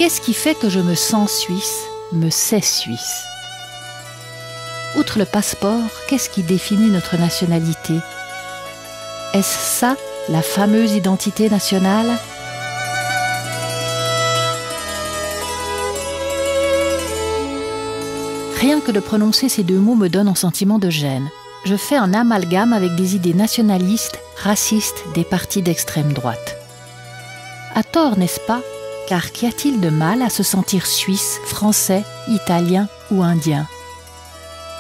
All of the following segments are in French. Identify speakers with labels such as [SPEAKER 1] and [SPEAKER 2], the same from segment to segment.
[SPEAKER 1] Qu'est-ce qui fait que je me sens suisse, me sais suisse? Outre le passeport, qu'est-ce qui définit notre nationalité? Est-ce ça, la fameuse identité nationale? Rien que de prononcer ces deux mots me donne un sentiment de gêne. Je fais un amalgame avec des idées nationalistes, racistes des partis d'extrême droite. À tort, n'est-ce pas? Car qu'y a-t-il de mal à se sentir suisse, français, italien ou indien?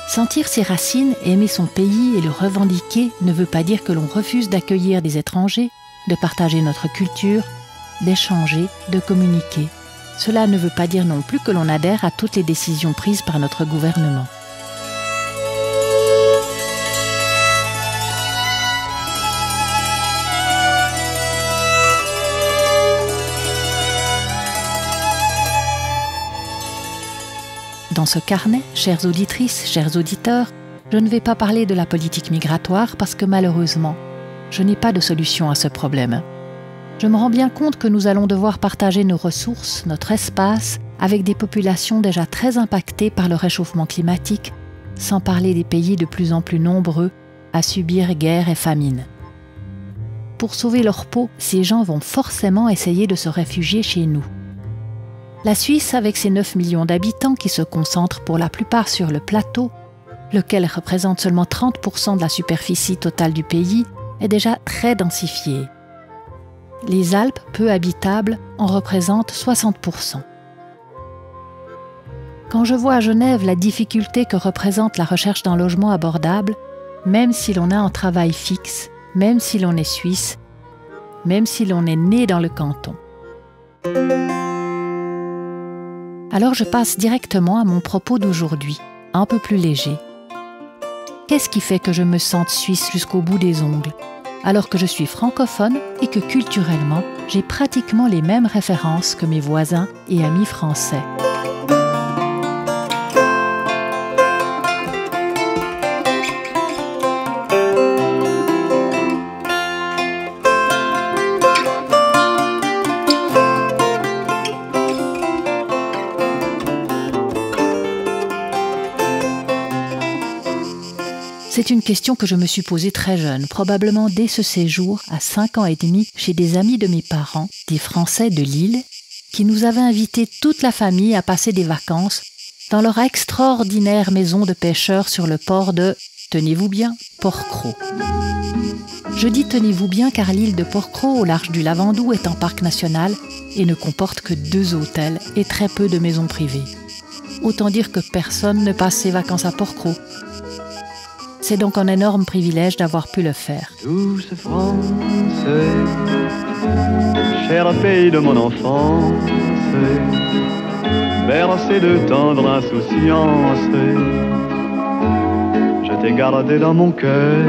[SPEAKER 1] Sentir ses racines, aimer son pays et le revendiquer ne veut pas dire que l'on refuse d'accueillir des étrangers, de partager notre culture, d'échanger, de communiquer. Cela ne veut pas dire non plus que l'on adhère à toutes les décisions prises par notre gouvernement. Dans ce carnet, chères auditrices, chers auditeurs, je ne vais pas parler de la politique migratoire parce que malheureusement, je n'ai pas de solution à ce problème. Je me rends bien compte que nous allons devoir partager nos ressources, notre espace, avec des populations déjà très impactées par le réchauffement climatique, sans parler des pays de plus en plus nombreux à subir guerre et famine. Pour sauver leur peau, ces gens vont forcément essayer de se réfugier chez nous. La Suisse, avec ses 9 millions d'habitants qui se concentrent pour la plupart sur le plateau, lequel représente seulement 30% de la superficie totale du pays, est déjà très densifiée. Les Alpes, peu habitables, en représentent 60%. Quand je vois à Genève la difficulté que représente la recherche d'un logement abordable, même si l'on a un travail fixe, même si l'on est suisse, même si l'on est né dans le canton. Alors je passe directement à mon propos d'aujourd'hui, un peu plus léger. Qu'est-ce qui fait que je me sente suisse jusqu'au bout des ongles, alors que je suis francophone et que culturellement, j'ai pratiquement les mêmes références que mes voisins et amis français? C'est une question que je me suis posée très jeune, probablement dès ce séjour, à 5 ans et demi, chez des amis de mes parents, des Français de Lille, qui nous avaient invités toute la famille à passer des vacances dans leur extraordinaire maison de pêcheurs sur le port de, tenez-vous bien, Port-Cros. Je dis tenez-vous bien car l'île de Port-Cros, au large du Lavandou, est un parc national et ne comporte que 2 hôtels et très peu de maisons privées. Autant dire que personne ne passe ses vacances à Port-Cros. C'est donc un énorme privilège d'avoir pu le faire.
[SPEAKER 2] Douce France, cher pays de mon enfance, bercé de tendre insouciance, je t'ai gardé dans mon cœur.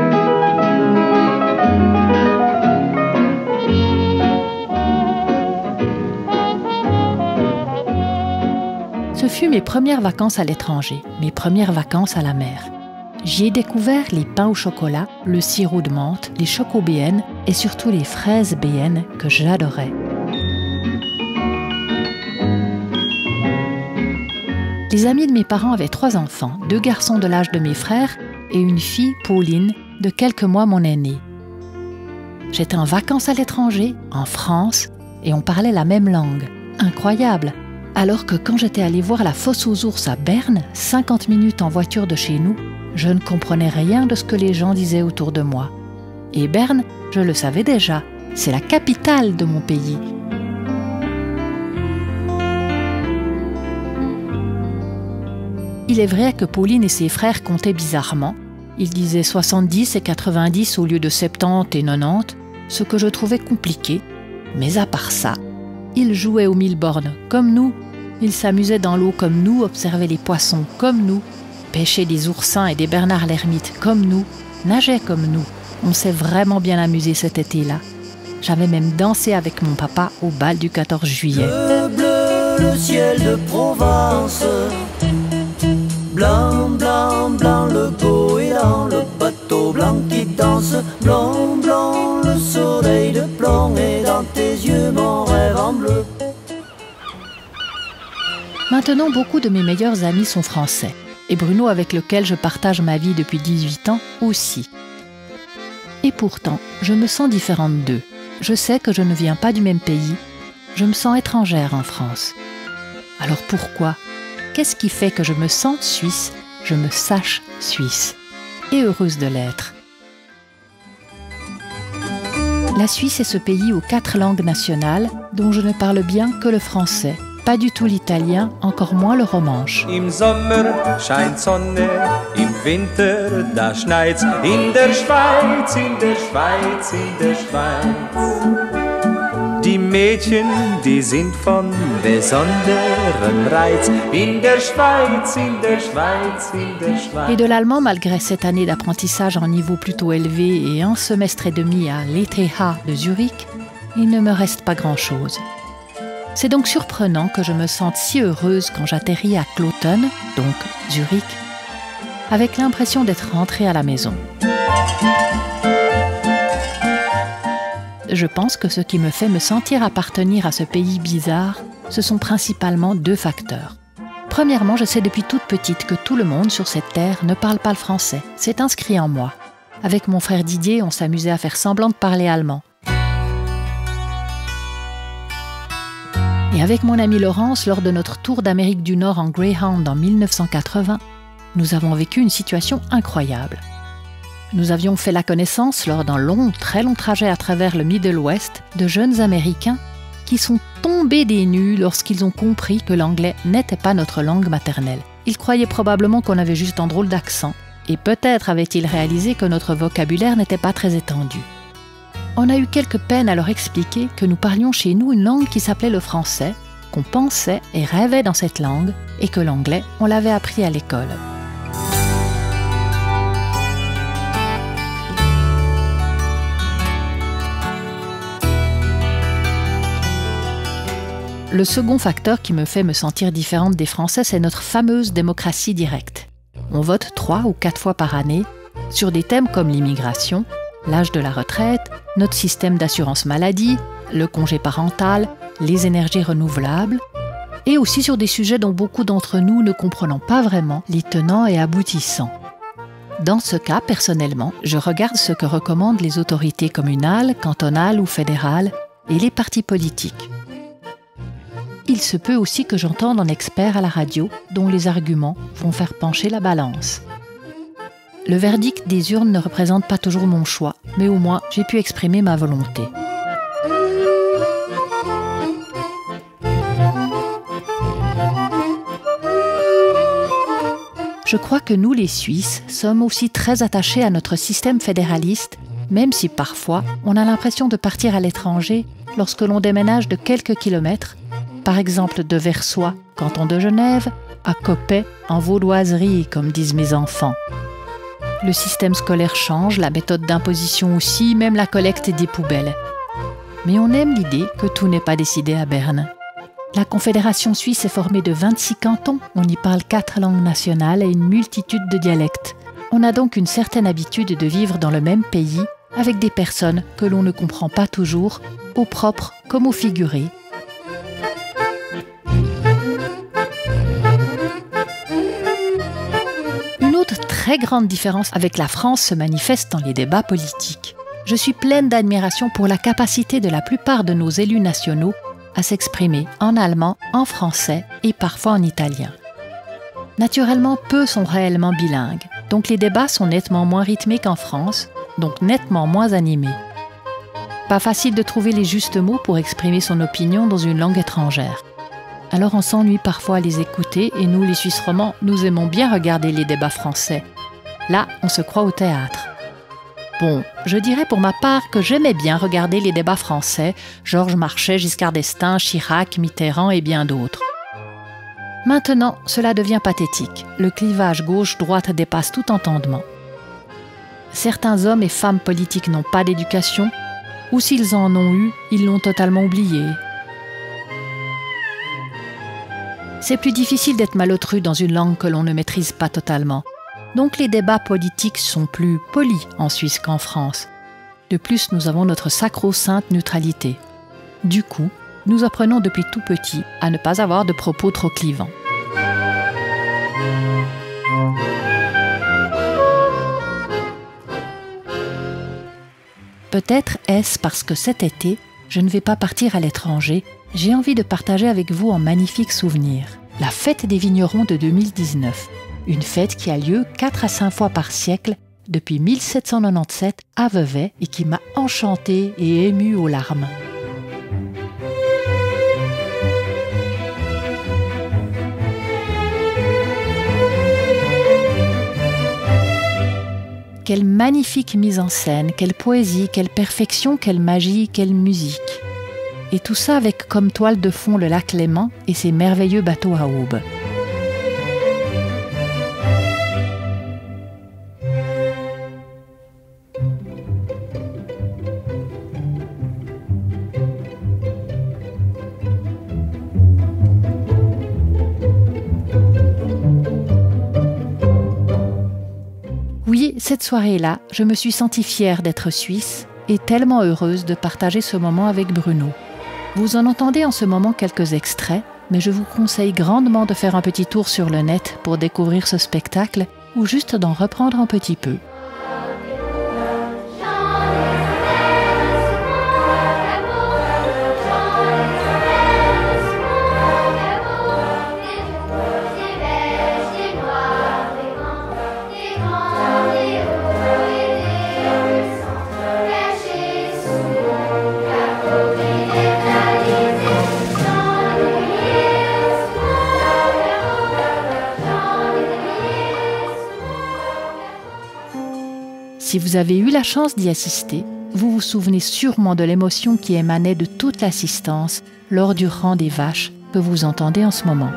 [SPEAKER 1] Ce fut mes premières vacances à l'étranger, mes premières vacances à la mer. J'y ai découvert les pains au chocolat, le sirop de menthe, les chocobéennes et surtout les fraises béennes que j'adorais. Les amis de mes parents avaient 3 enfants, 2 garçons de l'âge de mes frères et une fille, Pauline, de quelques mois mon aînée. J'étais en vacances à l'étranger, en France, et on parlait la même langue. Incroyable! Alors que quand j'étais allée voir la fosse aux ours à Berne, 50 minutes en voiture de chez nous, je ne comprenais rien de ce que les gens disaient autour de moi. Et Berne, je le savais déjà, c'est la capitale de mon pays. Il est vrai que Pauline et ses frères comptaient bizarrement. Ils disaient 70 et 90 au lieu de 70 et 90, ce que je trouvais compliqué. Mais à part ça, ils jouaient aux 1000 bornes comme nous, ils s'amusaient dans l'eau comme nous, observaient les poissons comme nous, pêchaient des oursins et des bernards l'ermite comme nous, nageaient comme nous. On s'est vraiment bien amusé cet été-là. J'avais même dansé avec mon papa au bal du 14 juillet.
[SPEAKER 3] Bleu, bleu, le ciel de Provence. Blanc, blanc, blanc, le goéland, le bateau blanc qui danse. Blanc, blanc, le soleil de plomb et dans tes yeux mon rêve en bleu.
[SPEAKER 1] Maintenant, beaucoup de mes meilleurs amis sont français. Et Bruno, avec lequel je partage ma vie depuis 18 ans, aussi. Et pourtant, je me sens différente d'eux. Je sais que je ne viens pas du même pays. Je me sens étrangère en France. Alors pourquoi ? Qu'est-ce qui fait que je me sens suisse, je me sache suisse ? Et heureuse de l'être. La Suisse est ce pays aux 4 langues nationales dont je ne parle bien que le français. Pas du tout l'italien, encore moins le romanche.
[SPEAKER 4] Im Sommer scheint Sonne, im Winter da schneit's. In der Schweiz, in der Schweiz, in der Schweiz. Die Mädchen, die sind von besonderem Reiz. In der Schweiz, in der Schweiz, in der Schweiz.
[SPEAKER 1] Et de l'allemand, malgré cette année d'apprentissage en niveau plutôt élevé et un semestre et demi à l'ETH de Zurich, il ne me reste pas grand-chose. C'est donc surprenant que je me sente si heureuse quand j'atterris à Kloten, donc Zurich, avec l'impression d'être rentrée à la maison. Je pense que ce qui me fait me sentir appartenir à ce pays bizarre, ce sont principalement 2 facteurs. Premièrement, je sais depuis toute petite que tout le monde sur cette terre ne parle pas le français. C'est inscrit en moi. Avec mon frère Didier, on s'amusait à faire semblant de parler allemand. Et avec mon amie Laurence, lors de notre tour d'Amérique du Nord en Greyhound en 1980, nous avons vécu une situation incroyable. Nous avions fait la connaissance, lors d'un très long trajet à travers le Middle West, de jeunes Américains qui sont tombés des nues lorsqu'ils ont compris que l'anglais n'était pas notre langue maternelle. Ils croyaient probablement qu'on avait juste un drôle d'accent, et peut-être avaient-ils réalisé que notre vocabulaire n'était pas très étendu. On a eu quelques peines à leur expliquer que nous parlions chez nous une langue qui s'appelait le français, qu'on pensait et rêvait dans cette langue, et que l'anglais, on l'avait appris à l'école. Le second facteur qui me fait me sentir différente des Français, c'est notre fameuse démocratie directe. On vote 3 ou 4 fois par année sur des thèmes comme l'immigration, l'âge de la retraite, notre système d'assurance maladie, le congé parental, les énergies renouvelables, et aussi sur des sujets dont beaucoup d'entre nous ne comprenons pas vraiment les tenants et aboutissants. Dans ce cas, personnellement, je regarde ce que recommandent les autorités communales, cantonales ou fédérales et les partis politiques. Il se peut aussi que j'entende un expert à la radio dont les arguments vont faire pencher la balance. Le verdict des urnes ne représente pas toujours mon choix, mais au moins j'ai pu exprimer ma volonté. Je crois que nous, les Suisses, sommes aussi très attachés à notre système fédéraliste, même si parfois on a l'impression de partir à l'étranger lorsque l'on déménage de quelques kilomètres, par exemple de Versoix, canton de Genève, à Coppet, en vaudoiserie, comme disent mes enfants. Le système scolaire change, la méthode d'imposition aussi, même la collecte des poubelles. Mais on aime l'idée que tout n'est pas décidé à Berne. La Confédération suisse est formée de 26 cantons, on y parle 4 langues nationales et une multitude de dialectes. On a donc une certaine habitude de vivre dans le même pays, avec des personnes que l'on ne comprend pas toujours, au propre comme au figuré. Une autre très grande différence avec la France se manifeste dans les débats politiques. Je suis pleine d'admiration pour la capacité de la plupart de nos élus nationaux à s'exprimer en allemand, en français et parfois en italien. Naturellement, peu sont réellement bilingues, donc les débats sont nettement moins rythmés qu'en France, donc nettement moins animés. Pas facile de trouver les justes mots pour exprimer son opinion dans une langue étrangère. Alors on s'ennuie parfois à les écouter et nous, les Suisses romands, nous aimons bien regarder les débats français. Là, on se croit au théâtre. Bon, je dirais pour ma part que j'aimais bien regarder les débats français, Georges Marchais, Giscard d'Estaing, Chirac, Mitterrand et bien d'autres. Maintenant, cela devient pathétique. Le clivage gauche-droite dépasse tout entendement. Certains hommes et femmes politiques n'ont pas d'éducation, ou s'ils en ont eu, ils l'ont totalement oublié. C'est plus difficile d'être malotru dans une langue que l'on ne maîtrise pas totalement. Donc les débats politiques sont plus polis en Suisse qu'en France. De plus, nous avons notre sacro-sainte neutralité. Du coup, nous apprenons depuis tout petit à ne pas avoir de propos trop clivants. Peut-être est-ce parce que cet été, je ne vais pas partir à l'étranger, j'ai envie de partager avec vous un magnifique souvenir. La fête des vignerons de 2019. Une fête qui a lieu 4 à 5 fois par siècle depuis 1797 à Vevey et qui m'a enchantée et émue aux larmes. Quelle magnifique mise en scène, quelle poésie, quelle perfection, quelle magie, quelle musique. Et tout ça avec comme toile de fond le lac Léman et ses merveilleux bateaux à aubes. Oui, cette soirée-là, je me suis sentie fière d'être suisse et tellement heureuse de partager ce moment avec Bruno. Vous en entendez en ce moment quelques extraits, mais je vous conseille grandement de faire un petit tour sur le net pour découvrir ce spectacle ou juste d'en reprendre un petit peu. Si vous avez eu la chance d'y assister, vous vous souvenez sûrement de l'émotion qui émanait de toute l'assistance lors du rang des vaches que vous entendez en ce moment.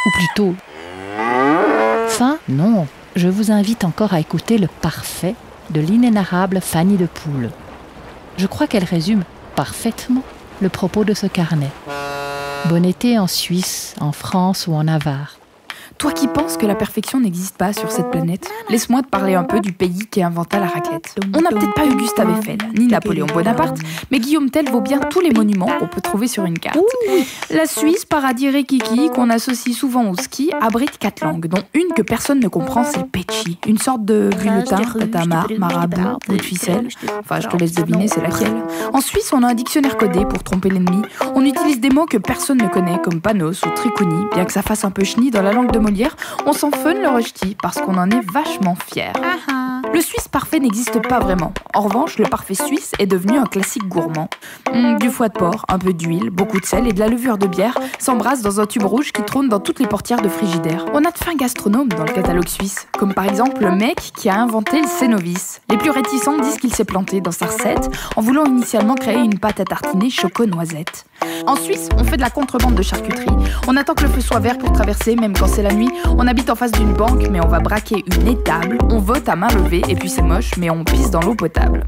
[SPEAKER 1] Ou plutôt, fin, non, je vous invite encore à écouter le parfait de l'inénarrable Fanny de Poule. Je crois qu'elle résume parfaitement le propos de ce carnet. Bon été en Suisse, en France ou en Navarre.
[SPEAKER 5] Toi qui penses que la perfection n'existe pas sur cette planète, laisse-moi te parler un peu du pays qui inventa la raclette. On n'a peut-être pas eu Gustave Eiffel, ni Napoléon Bonaparte, mais Guillaume Tell vaut bien tous les monuments qu'on peut trouver sur une carte. La Suisse, paradis rikiki, qu'on associe souvent au ski, abrite 4 langues, dont une que personne ne comprend, c'est le Péchi. Une sorte de bulletin, tatamar, marabout, bout de ficelle. Enfin, je te laisse deviner, c'est laquelle. En Suisse, on a un dictionnaire codé pour tromper l'ennemi. On utilise des mots que personne ne connaît, comme panos ou tricouni, bien que ça fasse un peu chenille dans la langue de Molière. On s'en fun le rechti parce qu'on en est vachement fiers. Le Suisse parfait n'existe pas vraiment. En revanche, le parfait suisse est devenu un classique gourmand. Du foie de porc, un peu d'huile, beaucoup de sel et de la levure de bière s'embrassent dans un tube rouge qui trône dans toutes les portières de frigidaire. On a de fins gastronomes dans le catalogue suisse, comme par exemple le mec qui a inventé le Cénovis. Les plus réticents disent qu'il s'est planté dans sa recette en voulant initialement créer une pâte à tartiner choco-noisette. En Suisse, on fait de la contrebande de charcuterie. On attend que le feu soit vert pour traverser, même quand c'est la nuit. On habite en face d'une banque, mais on va braquer une étable. On vote à main levée, et puis c'est moche, mais on pisse dans l'eau potable.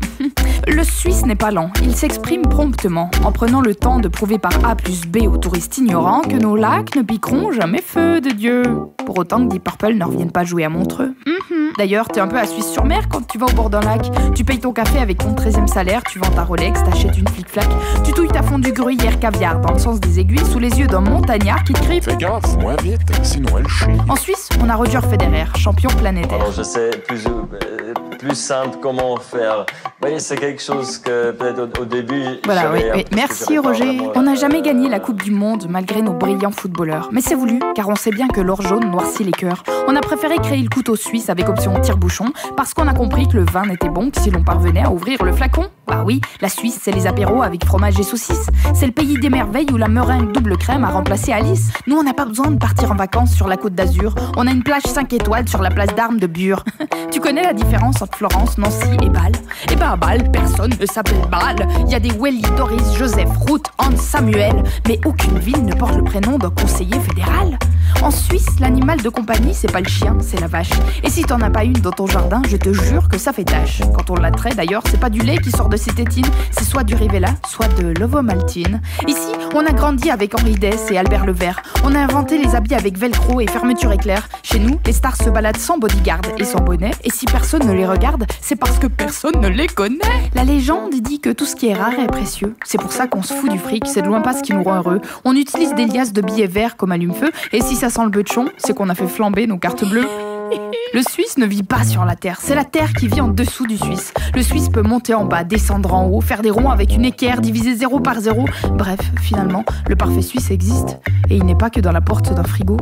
[SPEAKER 5] Le Suisse n'est pas lent, il s'exprime promptement, en prenant le temps de prouver par A plus B aux touristes ignorants que nos lacs ne piqueront jamais feu de Dieu. Pour autant que Deep Purple ne revienne pas jouer à Montreux. D'ailleurs, t'es un peu à Suisse-sur-Mer quand tu vas au bord d'un lac. Tu payes ton café avec ton 13e salaire, tu vends ta Rolex, t'achètes une flic-flac. Tu touilles ta fondue gruyère caviar dans le sens des aiguilles sous les yeux d'un montagnard qui te crie «
[SPEAKER 6] Fais gaffe, moins vite, sinon elle chie ».
[SPEAKER 5] En Suisse, on a Roger Federer, champion planétaire.
[SPEAKER 7] Alors je sais plus simple comment faire. Oui, c'est quelque chose que peut-être au début...
[SPEAKER 5] Voilà, oui. Merci Roger. On n'a jamais gagné la Coupe du Monde malgré nos brillants footballeurs. Mais c'est voulu, car on sait bien que l'or jaune noircit les cœurs. On a préféré créer le couteau suisse avec option tire-bouchon parce qu'on a compris que le vin n'était bon que si l'on parvenait à ouvrir le flacon. Bah oui, la Suisse, c'est les apéros avec fromage et saucisses. C'est le pays des merveilles où la meringue double crème a remplacé Alice. Nous, on n'a pas besoin de partir en vacances sur la Côte d'Azur. On a une plage 5 étoiles sur la place d'Armes de Bure. Tu connais la différence Sainte-Florence, Nancy et Bâle. Et ben à Bâle, personne ne s'appelle Bâle. Il y a des Welly, Doris, Joseph, Ruth, Hans, Samuel, mais aucune ville ne porte le prénom d'un conseiller fédéral. En Suisse, l'animal de compagnie, c'est pas le chien, c'est la vache. Et si t'en as pas une dans ton jardin, je te jure que ça fait tache. Quand on la traite d'ailleurs, c'est pas du lait qui sort de ses tétines, c'est soit du Rivella, soit de l'ovomaltine. Ici, on a grandi avec Henri Dess et Albert Levert. On a inventé les habits avec velcro et fermeture éclair. Chez nous, les stars se baladent sans bodyguard et sans bonnet. Et si personne ne les regarde, c'est parce que personne ne les connaît. La légende dit que tout ce qui est rare est précieux. C'est pour ça qu'on se fout du fric, c'est de loin pas ce qui nous rend heureux. On utilise des liasses de billets verts comme allume-feu. Et si ça sent le beuchon, c'est qu'on a fait flamber nos cartes bleues. Le Suisse ne vit pas sur la terre, c'est la terre qui vit en dessous du Suisse. Le Suisse peut monter en bas, descendre en haut, faire des ronds avec une équerre, diviser 0 par 0. Bref, finalement, le parfait suisse existe. Et il n'est pas que dans la porte d'un frigo.